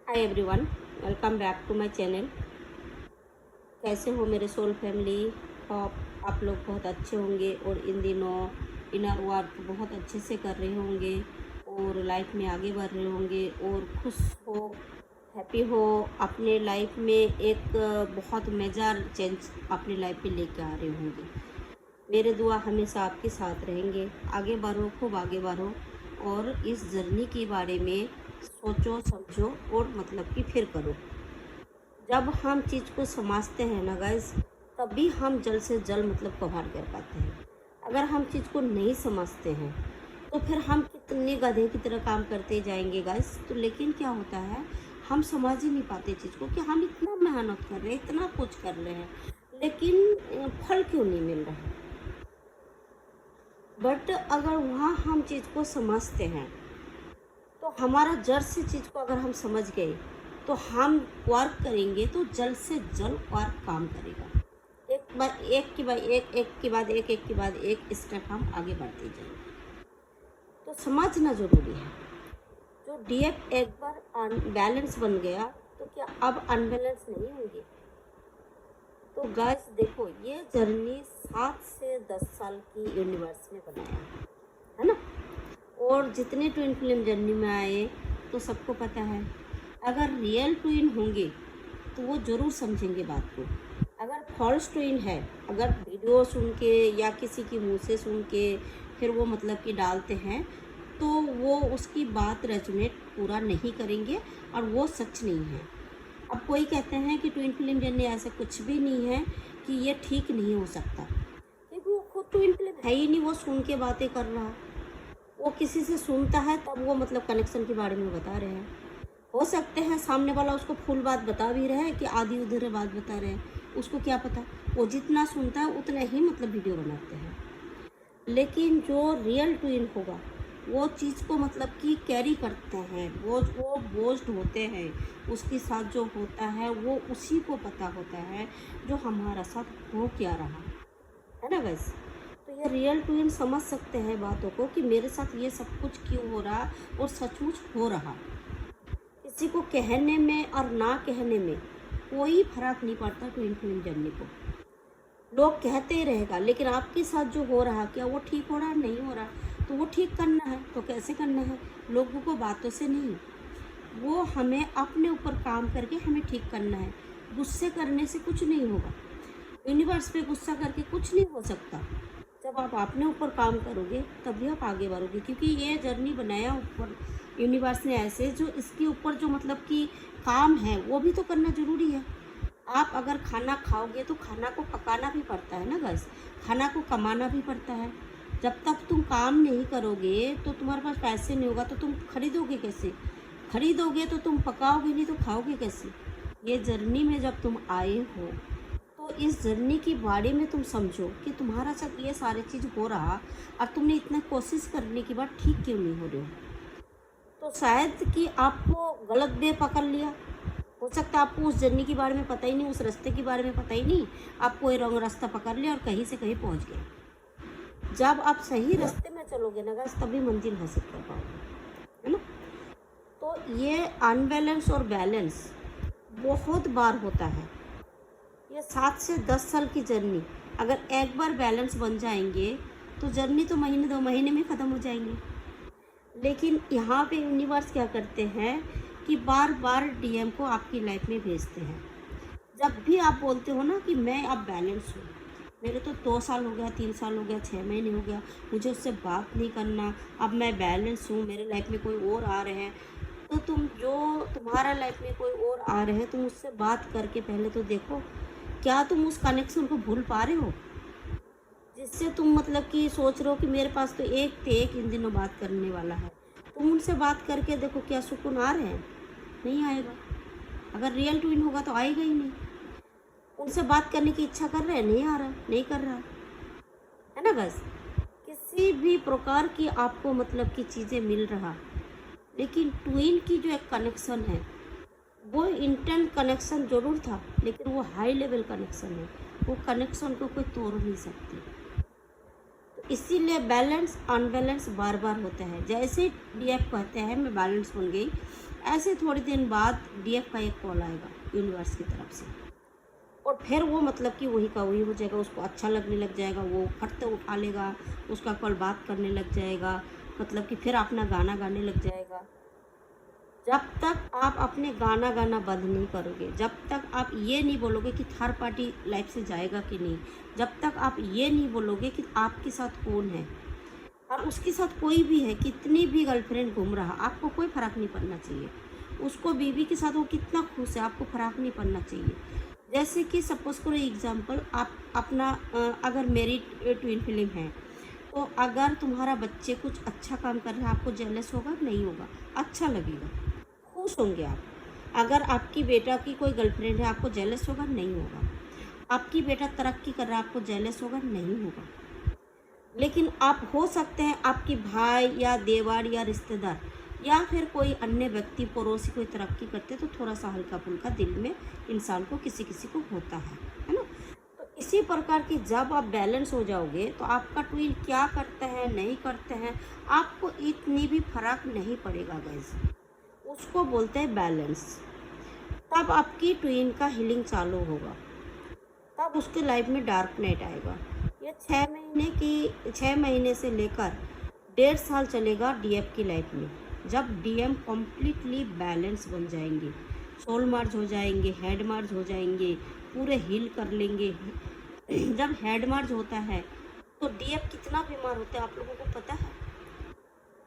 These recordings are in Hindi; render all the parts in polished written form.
Hi everyone, welcome back to my channel. कैसे हो मेरे सोल फैमिली? आप लोग बहुत अच्छे होंगे और इन दिनों इनर वर्क बहुत अच्छे से कर रहे होंगे और लाइफ में आगे बढ़ रहे होंगे और खुश हो, हैप्पी हो। अपने लाइफ में एक बहुत मेजर चेंज अपनी लाइफ में लेके आ रहे होंगे। मेरे दुआ हमेशा आपके साथ रहेंगे। आगे बढ़ो, खूब आगे बढ़ो और इस जर्नी के बारे में सोचो समझो और मतलब कि फिर करो। जब हम चीज़ को समझते हैं ना गाइस, तभी हम जल्द से जल्द मतलब कवर कर पाते हैं। अगर हम चीज़ को नहीं समझते हैं तो फिर हम कितने गधे की तरह काम करते जाएंगे गाइस। तो लेकिन क्या होता है, हम समझ ही नहीं पाते चीज़ को कि हम इतना मेहनत कर रहे हैं, इतना कुछ कर रहे हैं, लेकिन फल क्यों नहीं मिल रहा है। बट अगर वहाँ हम चीज़ को समझते हैं तो हमारा जड़ से चीज़ को अगर हम समझ गए तो हम वर्क करेंगे तो जल्द से जल्द वर्क काम करेगा। एक के बाद एक, एक के बाद एक के बाद एक स्टेप हम आगे बढ़ते जाएंगे। तो समझना ज़रूरी है। जो डीएफ एक बार अनबैलेंस बन गया तो क्या अब अनबैलेंस नहीं होंगे? तो गाइस देखो, ये जर्नी 7 से 10 साल की यूनिवर्स ने बनाया है ना। और जितने ट्विन फिल्म जर्नी में आए तो सबको पता है, अगर रियल ट्विन होंगे तो वो ज़रूर समझेंगे बात को। अगर फॉल्स ट्विन है, अगर वीडियो सुन के या किसी की मुंह से सुन के फिर वो मतलब कि डालते हैं तो वो उसकी बात रेजोनेट पूरा नहीं करेंगे और वो सच नहीं है। अब कोई कहते हैं कि ट्विन फिल्म जर्नी ऐसा कुछ भी नहीं है कि ये ठीक नहीं हो सकता, क्योंकि वो खुद ट्विन फिल्म है ही नहीं, वो सुन के बातें कर रहा है। वो किसी से सुनता है तब वो मतलब कनेक्शन के बारे में बता रहे हैं। हो सकते हैं सामने वाला उसको फुल बात बता भी रहे हैं कि आधी उधर बात बता रहे हैं, उसको क्या पता। वो जितना सुनता है उतना ही मतलब वीडियो बनाते हैं। लेकिन जो रियल ट्विन होगा वो चीज़ को मतलब कि कैरी करते हैं, वो बोझ्ड होते हैं, उसके साथ जो होता है वो उसी को पता होता है जो हमारा साथ हो क्या रहा है ना गैस। तो ये रियल ट्विन समझ सकते हैं बातों को कि मेरे साथ ये सब कुछ क्यों हो रहा और सचमुच हो रहा। किसी को कहने में और ना कहने में कोई फर्क नहीं पड़ता ट्विन फिल्म जर्नी को। लोग कहते ही रहेगा, लेकिन आपके साथ जो हो रहा क्या वो ठीक हो रहा, नहीं हो रहा, तो वो ठीक करना है तो कैसे करना है? लोगों को बातों से नहीं, वो हमें अपने ऊपर काम करके हमें ठीक करना है। गुस्से करने से कुछ नहीं होगा, यूनिवर्स पे गुस्सा करके कुछ नहीं हो सकता। जब आप अपने ऊपर काम करोगे तभी आप आगे बढ़ोगे, क्योंकि ये जर्नी बनाया ऊपर यूनिवर्स ने ऐसे, जो इसके ऊपर जो मतलब कि काम है वो भी तो करना ज़रूरी है। आप अगर खाना खाओगे तो खाना को पकाना भी पड़ता है ना गैस, खाना को कमाना भी पड़ता है। जब तक तुम काम नहीं करोगे तो तुम्हारे पास पैसे नहीं होगा तो तुम खरीदोगे कैसे? खरीदोगे तो तुम पकाओगे नहीं तो खाओगे कैसे? ये जर्नी में जब तुम आए हो तो इस जर्नी के बारे में तुम समझो कि तुम्हारा साथ ये सारी चीज़ हो रहा और तुमने इतना कोशिश करने के बाद ठीक क्यों नहीं हो रहे हो। तो शायद कि आपको गलत वे पकड़ लिया। हो सकता है आपको उस जर्नी के बारे में पता ही नहीं, उस रास्ते के बारे में पता ही नहीं, आपको ये रॉन्ग रास्ता पकड़ लिया और कहीं से कहीं पहुंच गए। जब आप सही रास्ते में चलोगे ना गाइस, तभी मंजिल हासिल कर पाओगे, है ना। तो ये अनबैलेंस और बैलेंस बहुत बार होता है। ये 7 से 10 साल की जर्नी, अगर एक बार बैलेंस बन जाएंगे तो जर्नी तो महीने 2 महीने में ख़त्म हो जाएंगे। लेकिन यहाँ पे यूनिवर्स क्या करते हैं कि बार बार डीएम को आपकी लाइफ में भेजते हैं। जब भी आप बोलते हो ना कि मैं अब बैलेंस हूँ, मेरे तो 2 साल हो गया, 3 साल हो गया, 6 महीने हो गया, मुझे उससे बात नहीं करना, अब मैं बैलेंस हूँ, मेरे लाइफ में कोई और आ रहे हैं, तो तुम जो तुम्हारा लाइफ में कोई और आ रहे हैं तुम उससे बात करके पहले तो देखो, क्या तुम उस कनेक्शन को भूल पा रहे हो जिससे तुम मतलब कि सोच रहे हो कि मेरे पास तो एक थे एक इन दिनों बात करने वाला है। तुम उनसे बात करके देखो, क्या सुकून आ रहे हैं? नहीं आएगा। अगर रियल ट्विन होगा तो आएगा ही नहीं। उनसे बात करने की इच्छा कर रहे हैं, नहीं आ रहा, नहीं कर रहा, है ना बस। किसी भी प्रकार की आपको मतलब की चीज़ें मिल रहा, लेकिन ट्विन की जो एक कनेक्शन है वो इंटेंट कनेक्शन जरूर था, लेकिन वो हाई लेवल कनेक्शन है, वो कनेक्शन को कोई तोड़ नहीं सकती। इसीलिए बैलेंस अनबैलेंस बार बार होता है। जैसे डीएफ कहते हैं मैं बैलेंस बन गई, ऐसे थोड़े दिन बाद डीएफ का एक कॉल आएगा यूनिवर्स की तरफ से, और फिर वो मतलब कि वही का वही हो जाएगा, उसको अच्छा लगने लग जाएगा, वो फट उठा लेगा, उसका कॉल बात करने लग जाएगा, मतलब कि फिर अपना गाना गाने लग जाएगा। जब तक आप अपने गाना गाना बंद नहीं करोगे, जब तक आप ये नहीं बोलोगे कि थर्ड पार्टी लाइफ से जाएगा कि नहीं, जब तक आप ये नहीं बोलोगे कि आपके साथ कौन है, और उसके साथ कोई भी है, कितनी भी गर्लफ्रेंड घूम रहा, आपको कोई फ़र्क नहीं पड़ना चाहिए। उसको बीवी के साथ वो कितना खुश है, आपको फ़र्क नहीं पड़ना चाहिए। जैसे कि सपोज़ करो एग्ज़ाम्पल, आप अपना अगर मेरी ट्विन फिल्म है, तो अगर तुम्हारा बच्चे कुछ अच्छा काम कर रहा है, आपको जेलस होगा? नहीं होगा, अच्छा लगेगा, खुश होंगे आप। अगर आपकी बेटा की कोई गर्लफ्रेंड है, आपको जेलस होगा? नहीं होगा। आपकी बेटा तरक्की कर रहा है, आपको जेलस होगा? नहीं होगा। लेकिन आप हो सकते हैं आपकी भाई या देवर या रिश्तेदार या फिर कोई अन्य व्यक्ति पड़ोसी कोई तरक्की करते तो थोड़ा सा हल्का फुल्का दिल में इंसान को किसी किसी को होता है ना। तो इसी प्रकार की जब आप बैलेंस हो जाओगे तो आपका ट्विन क्या करते हैं नहीं करते हैं आपको इतनी भी फर्क नहीं पड़ेगा गाइस। उसको बोलते हैं बैलेंस। तब आपकी ट्विन का हीलिंग चालू होगा, तब उसके लाइफ में डार्क नाइट आएगा। ये 6 महीने से लेकर 1.5 साल चलेगा डीएफ की लाइफ में। जब डीएम कम्प्लीटली बैलेंस बन जाएंगे, सोल मार्च हो जाएंगे, हेड मार्च हो जाएंगे, पूरे हील कर लेंगे। जब हेड मार्च होता है तो डीएफ कितना बीमार होता है आप लोगों को पता है?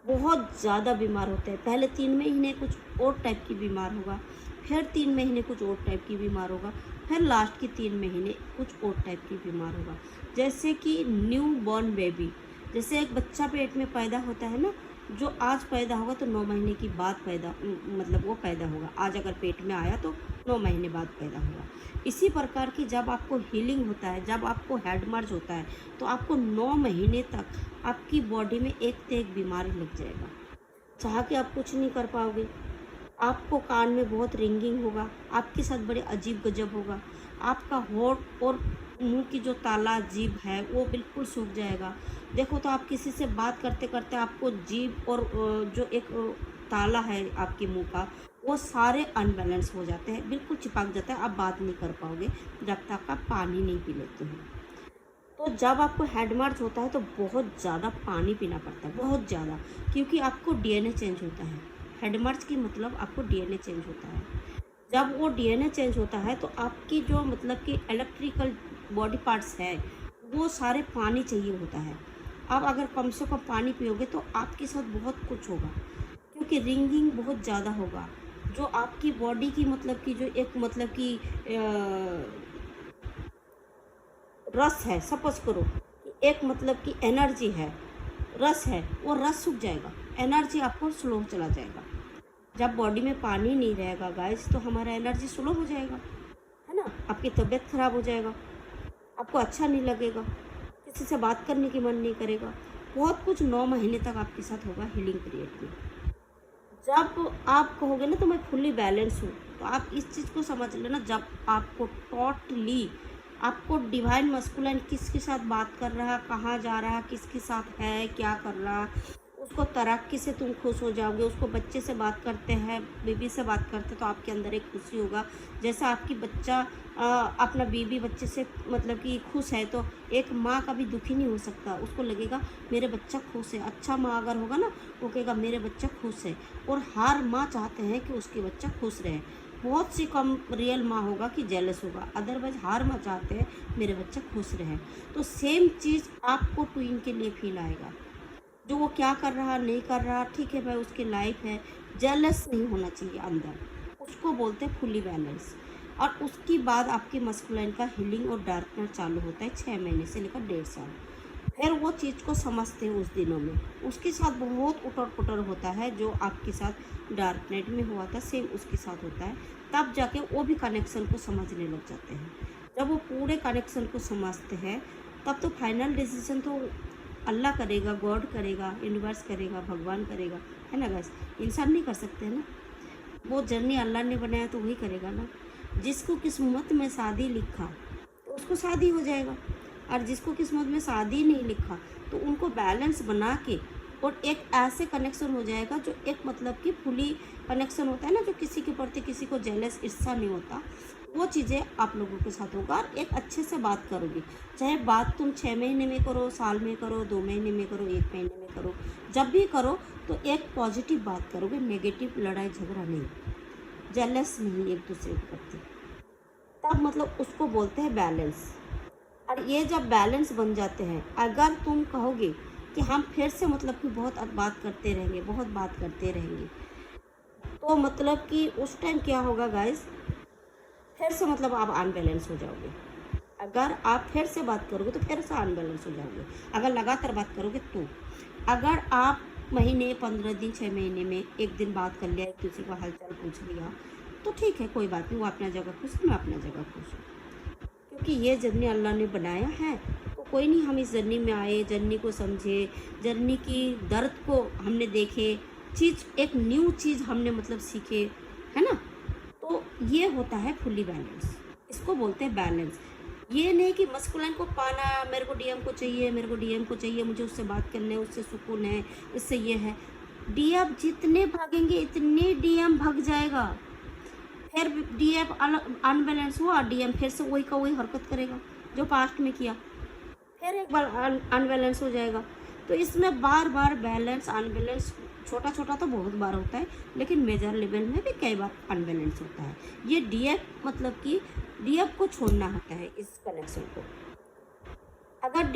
बहुत ज़्यादा बीमार होते हैं। पहले 3 महीने कुछ और टाइप की बीमार होगा, फिर 3 महीने कुछ और टाइप की बीमार होगा, फिर लास्ट की 3 महीने कुछ और टाइप की बीमार होगा। जैसे कि न्यू बॉर्न बेबी, जैसे एक बच्चा पेट में पैदा होता है ना, जो आज पैदा होगा तो 9 महीने की बाद मतलब वो पैदा होगा। आज अगर पेट में आया तो 9 महीने बाद पैदा होगा। इसी प्रकार की जब आपको हीलिंग होता है, जब आपको हेड मार्च होता है, तो आपको 9 महीने तक आपकी बॉडी में एक से एक बीमारी लग जाएगा। चाह के आप कुछ नहीं कर पाओगे। आपको कान में बहुत रिंगिंग होगा, आपके साथ बड़े अजीब गजब होगा। आपका होंठ और मुंह की जो ताला जीभ है वो बिल्कुल सूख जाएगा। देखो तो आप किसी से बात करते करते आपको जीभ और जो एक ताला है आपके मुंह का वो सारे अनबैलेंस हो जाते हैं, बिल्कुल चिपक जाता है। आप बात नहीं कर पाओगे जब तक आप पानी नहीं पी लेते हो। तो जब आपको हेड मार्च होता है तो बहुत ज़्यादा पानी पीना पड़ता है, बहुत ज़्यादा, क्योंकि आपको डीएनए चेंज होता है। हेड मार्च की मतलब आपको डीएनए चेंज होता है। जब वो डीएनए चेंज होता है तो आपकी जो मतलब कि इलेक्ट्रिकल बॉडी पार्ट्स है वो सारे पानी चाहिए होता है। आप अगर कम से कम पानी पियोगे तो आपके साथ बहुत कुछ होगा, क्योंकि रिंगिंग बहुत ज़्यादा होगा। जो आपकी बॉडी की मतलब कि जो एक मतलब कि रस है, सपोज करो कि एक मतलब कि एनर्जी है, रस है, वो रस सूख जाएगा, एनर्जी आपको स्लो चला जाएगा। जब बॉडी में पानी नहीं रहेगा गाइस तो हमारा एनर्जी स्लो हो जाएगा, है ना। आपकी तबीयत ख़राब हो जाएगा, आपको अच्छा नहीं लगेगा, किसी से बात करने की मन नहीं करेगा। बहुत कुछ 9 महीने तक आपके साथ होगा हीलिंग पीरियड में। जब आप कहोगे ना तो मैं फुल्ली बैलेंस हूँ, तो आप इस चीज़ को समझ लेना। जब आपको टोटली आपको डिवाइन मस्कुलाइन किसके साथ बात कर रहा, कहाँ जा रहा, किसके साथ है, क्या कर रहा, उसको तरक्की से तुम खुश हो जाओगे। उसको बच्चे से बात करते हैं, बीबी से बात करते तो आपके अंदर एक खुशी होगा। जैसा आपकी बच्चा अपना बीबी बच्चे से मतलब कि खुश है, तो एक माँ कभी दुखी नहीं हो सकता। उसको लगेगा मेरे बच्चा खुश है। अच्छा माँ अगर होगा ना, वो कहेगा मेरे बच्चा खुश है। और हर माँ चाहते हैं कि उसके बच्चा खुश रहे। बहुत सी कम रियल माँ होगा कि जेलस होगा, अदरवाइज हर माँ चाहते हैं मेरे बच्चा खुश रहे। तो सेम चीज़ आपको ट्विन के लिए फील आएगा। जो वो क्या कर रहा नहीं कर रहा, ठीक है भाई, उसकी लाइफ है, जेलस नहीं होना चाहिए अंदर, उसको बोलते हैं फुली बैलेंस। और उसके बाद आपकी मस्कुलाइन का हीलिंग और डार्कनेस चालू होता है 6 महीने से लेकर 1.5 साल। फिर वो चीज़ को समझते हैं उस दिनों में। उसके साथ बहुत उटर पुटर होता है, जो आपके साथ डार्क नाइट में हुआ था सेम उसके साथ होता है। तब जाके वो भी कनेक्शन को समझने लग जाते हैं। जब वो पूरे कनेक्शन को समझते हैं तब तो फाइनल डिसीजन तो अल्लाह करेगा, गॉड करेगा, यूनिवर्स करेगा, भगवान करेगा, है ना गाइस। इंसान नहीं कर सकते ना, वो जर्नी अल्लाह ने बनाया तो वही करेगा ना। जिसको किस्मत में शादी लिखा तो उसको शादी हो जाएगा, और जिसको किस्मत में शादी नहीं लिखा तो उनको बैलेंस बना के और एक ऐसे कनेक्शन हो जाएगा जो एक मतलब कि फुली कनेक्शन होता है ना, जो किसी के प्रति किसी को जेलस ईर्ष्या नहीं होता, वो चीज़ें आप लोगों के साथ होगा। और एक अच्छे से बात करोगे, चाहे बात तुम 6 महीने में करो, साल में करो, 2 महीने में करो, 1 महीने में करो, जब भी करो तो एक पॉजिटिव बात करोगे, नेगेटिव लड़ाई झगड़ा नहीं, जेलस नहीं एक दूसरे के प्रति, तब मतलब उसको बोलते हैं बैलेंस। और ये जब बैलेंस बन जाते हैं, अगर तुम कहोगे कि हम फिर से मतलब कि बहुत बात करते रहेंगे, बहुत बात करते रहेंगे, तो मतलब कि उस टाइम क्या होगा गाइस, फिर से मतलब आप अनबैलेंस हो जाओगे। अगर आप फिर से बात करोगे तो फिर से अनबैलेंस हो जाओगे, अगर लगातार बात करोगे तो। अगर आप महीने 15 दिन 6 महीने में एक दिन बात कर लिया, एक दूसरे का हालचाल पूछ लिया, तो ठीक है, कोई बात नहीं, वो अपना जगह खुश है, मैं अपना जगह खुश हूँ। क्योंकि ये जर्नी अल्लाह ने बनाया है, तो कोई नहीं, हम इस जर्नी में आए, जर्नी को समझे, जर्नी की दर्द को हमने देखे, चीज़ एक न्यू चीज़ हमने मतलब सीखे, है ना। तो ये होता है फुल्ली बैलेंस, इसको बोलते हैं बैलेंस। ये नहीं कि मस्कुलाइन को पाना, मेरे को डीएम को चाहिए, मेरे को डीएम को चाहिए, मुझे उससे बात करने, उससे सुकून है, इससे ये है। डीएम जितने भागेंगे इतने डीएम भाग जाएगा, फिर डीएम अनबैलेंस हुआ, डीएम फिर से वही का वही हरकत करेगा जो पास्ट में किया, फिर एक बार अनबैलेंस हो जाएगा। तो इसमें बार बार बैलेंस अनबैलेंस, छोटा छोटा तो बहुत बार होता है, लेकिन मेजर लेवल में भी कई बार अनबैलेंस होता है। ये डीएफ मतलब कि डीएफ को छोड़ना होता है इस कनेक्शन को। अगर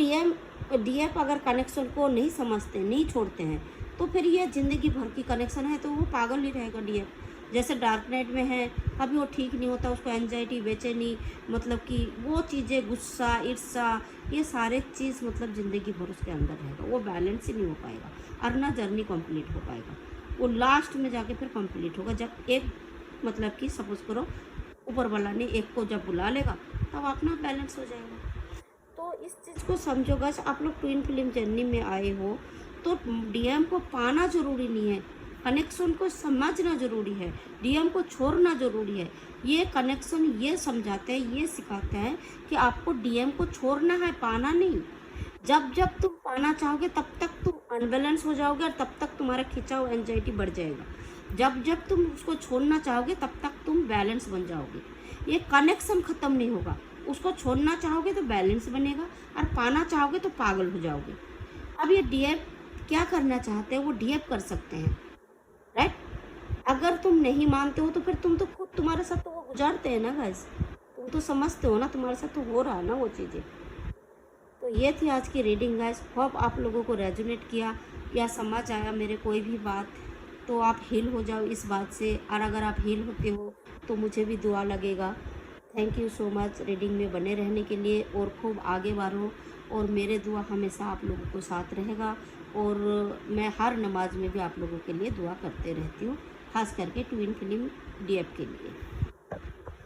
डीएफ अगर कनेक्शन को नहीं समझते, नहीं छोड़ते हैं, तो फिर ये ज़िंदगी भर की कनेक्शन है, तो वो पागल ही रहेगा डीएफ। जैसे डार्क नाइट में है, कभी वो ठीक नहीं होता, उसको एंजाइटी, बेचैनी, मतलब कि वो चीज़ें, गुस्सा, ईर्ष्या, ये सारे चीज़ मतलब ज़िंदगी भर उसके अंदर रहेगा, वो बैलेंस ही नहीं हो पाएगा और ना जर्नी कंप्लीट हो पाएगा। वो लास्ट में जाके फिर कंप्लीट होगा, जब एक मतलब कि सपोज करो ऊपर वाला ने एक को जब बुला लेगा, तब अपना बैलेंस हो जाएगा। तो इस चीज़ को समझो गाइस, आप लोग ट्विन फिल्म जर्नी में आए हो, तो डीएम को पाना ज़रूरी नहीं है, कनेक्शन को समझना ज़रूरी है, डीएम को छोड़ना ज़रूरी है। ये कनेक्शन ये समझाते हैं, ये सिखाते हैं कि आपको डीएम को छोड़ना है, पाना नहीं। जब जब तुम पाना चाहोगे तब तक तुम अनबैलेंस हो जाओगे, और तब तक तुम्हारा खिंचाव, एंजाइटी बढ़ जाएगा। जब जब तुम उसको छोड़ना चाहोगे तब तक तुम बैलेंस बन जाओगे। ये कनेक्शन ख़त्म नहीं होगा, उसको छोड़ना चाहोगे तो बैलेंस बनेगा, और पाना चाहोगे तो पागल हो जाओगे। अब ये डीएफ क्या करना चाहते हैं, वो डीएफ कर सकते हैं, राइट। अगर तुम नहीं मानते हो तो फिर तुम तो खुद, तुम्हारे साथ तो वो गुजारते हैं ना गाइस, तुम तो समझते हो ना, तुम्हारे साथ तो हो रहा है ना वो चीज़ें। तो ये थी आज की रीडिंग गाइस, होप आप लोगों को रेजोनेट किया या समझ आया मेरे कोई भी बात, तो आप हील हो जाओ इस बात से। और अगर आप हील होते हो तो मुझे भी दुआ लगेगा। Thank you so much reading में बने रहने के लिए, और खूब आगे बढ़ो, और मेरे दुआ हमेशा आप लोगों को साथ रहेगा। और मैं हर नमाज में भी आप लोगों के लिए दुआ करते रहती हूँ, खास करके ट्विन फिल्म डीएफ के लिए।